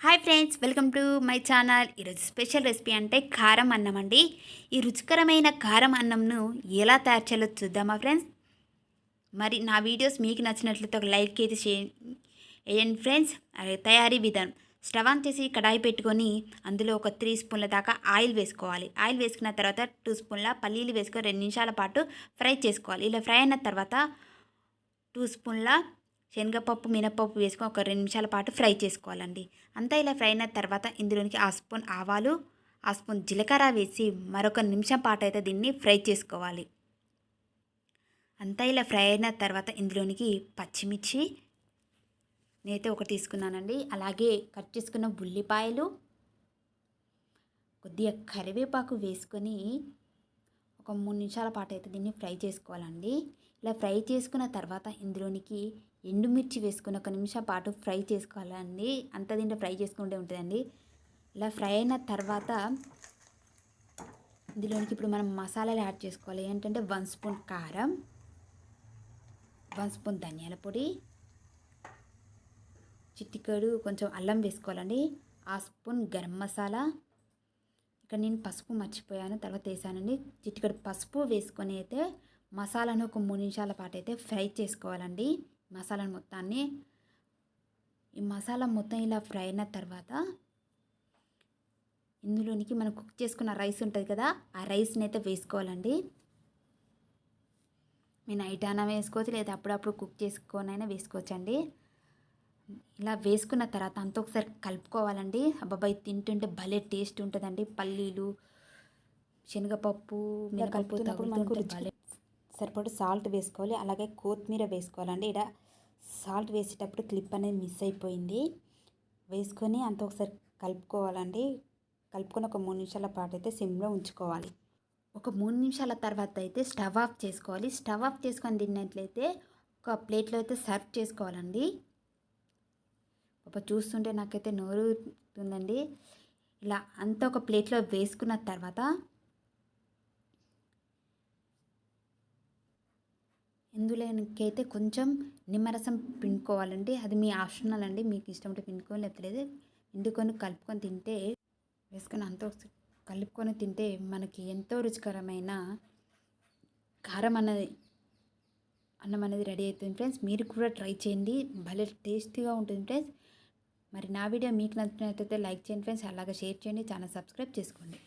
Hi friends, welcome to my channel. ఈరోజు special recipe అంటే కారం అన్నం అండి. ఈ రుచికరమైన కారం అన్నంను ఎలా తయారు చేయాలో చూద్దామా ఫ్రెండ్స్. మరి నా వీడియోస్ మీకు నచ్చినట్లయితే ఒక లైక్ అయితే వేయండి ఫ్రెండ్స్. తయారీ విధానం: స్టవ్ ఆన్ చేసి కడాయి పెట్టుకొని అందులో ఒక 3 స్పూన్ల దాకా ఆయిల్ వేసుకోవాలి. ఆయిల్ వేసుకున్న తర్వాత 2 స్పూన్ల పల్లీలు వేసుకొని 2 నిమిషాల పాటు ఫ్రై చేసుకోవాలి. ఇలా ఫ్రై అయిన తర్వాత 2 స్పూన్ల శనగపప్పు, మినపప్పు వేసుకొని ఒక 2 నిమిషాల పాటు ఫ్రై చేసుకోవాలండి. అంతా ఇలా ఫ్రై అయిన తర్వాత ఇందులోనికి ఆ స్పూన్ ఆవాలు, ఆ స్పూన్ జీలకర్ర వేసి మరొక నిమిషం పాటు అయితే దీన్ని ఫ్రై చేసుకోవాలి. అంతా ఇలా ఫ్రై అయిన తర్వాత ఇందులోనికి పచ్చిమిర్చి నేనైతే ఒకటి తీసుకున్నానండి. అలాగే కట్ చేసుకున్న ఉల్లిపాయలు, కొద్దిగా కరివేపాకు వేసుకొని ఒక 3 నిమిషాల పాటు అయితే దీన్ని ఫ్రై చేసుకోవాలండి. ఇలా ఫ్రై చేసుకున్న తర్వాత ఇందులోనికి ఎండుమిర్చి వేసుకొని 1 నిమిషం పాటు ఫ్రై చేసుకోవాలండి. అంత దీంట్లో ఫ్రై చేసుకుంటే ఉంటుందండి. ఇలా ఫ్రై అయిన తర్వాత ఇందులోనికి ఇప్పుడు మనం మసాలాలు యాడ్ చేసుకోవాలి. ఏంటంటే 1 స్పూన్ కారం, 1 స్పూన్ ధనియాల పొడి, చిటికెడు కొంచెం అల్లం వేసుకోవాలండి, ఆ స్పూన్ గరం మసాలా. ఇక్కడ నేను పసుపు మర్చిపోయాను, తర్వాత వేసానండి. చిటికెడు పసుపు వేసుకొని అయితే మసాలాను ఒక 3 నిమిషాల పాటు అయితే ఫ్రై చేసుకోవాలండి. మసాలాను మొత్తాన్ని, ఈ మసాలా మొత్తం ఇలా ఫ్రై అయిన తర్వాత ఇందులోనికి మనం కుక్ చేసుకున్న రైస్ ఉంటుంది కదా, ఆ రైస్ని అయితే వేసుకోవాలండి. మీరు నైట్ అయినా వేసుకోవచ్చు, లేదా అప్పుడప్పుడు కుక్ చేసుకొని అయినా వేసుకోవచ్చండి. ఇలా వేసుకున్న తర్వాత అంతా ఒకసారి కలుపుకోవాలండి. అబ్బాయి తింటుంటే భలే టేస్ట్ ఉంటుందండి. పల్లీలు, శనగపప్పు, మినపప్పు తగులుతుంటే భలే. సరిపడా సాల్ట్ వేసుకోవాలి, అలాగే కొత్తిమీర వేసుకోవాలండి. ఇక్కడ సాల్ట్ వేసేటప్పుడు క్లిప్ అనేది మిస్ అయిపోయింది. వేసుకొని అంత ఒకసారి కలుపుకోవాలండి. కలుపుకొని ఒక 3 నిమిషాల పాటు అయితే సిమ్లో ఉంచుకోవాలి. ఒక 3 నిమిషాల తర్వాత అయితే స్టవ్ ఆఫ్ చేసుకోవాలి. స్టవ్ ఆఫ్ చేసుకొని తిన్నట్లయితే ఒక ప్లేట్లో అయితే సర్వ్ చేసుకోవాలండి. చూస్తుంటే నాకైతే నోరుతుందండి. ఇలా అంతా ఒక ప్లేట్లో వేసుకున్న తర్వాత ఇందులోకైతే కొంచెం నిమ్మరసం పిండుకోవాలండి. అది మీ ఆప్షనల్ అండి, మీకు ఇష్టం ఉంటే పిండుకొని, లేకపోతే పిండుకొని కలుపుకొని తింటే, వేసుకొని అంతా కలుపుకొని తింటే మనకి ఎంతో రుచికరమైన కారం అన్నం అనేది రెడీ అవుతుంది ఫ్రెండ్స్. మీరు కూడా ట్రై చేయండి, భలే టేస్టీగా ఉంటుంది ఫ్రెండ్స్. మరి నా వీడియో మీకు నచ్చినట్లయితే లైక్ చేయండి ఫ్రెండ్స్, అలాగే షేర్ చేయండి, ఛానల్ సబ్స్క్రైబ్ చేసుకోండి.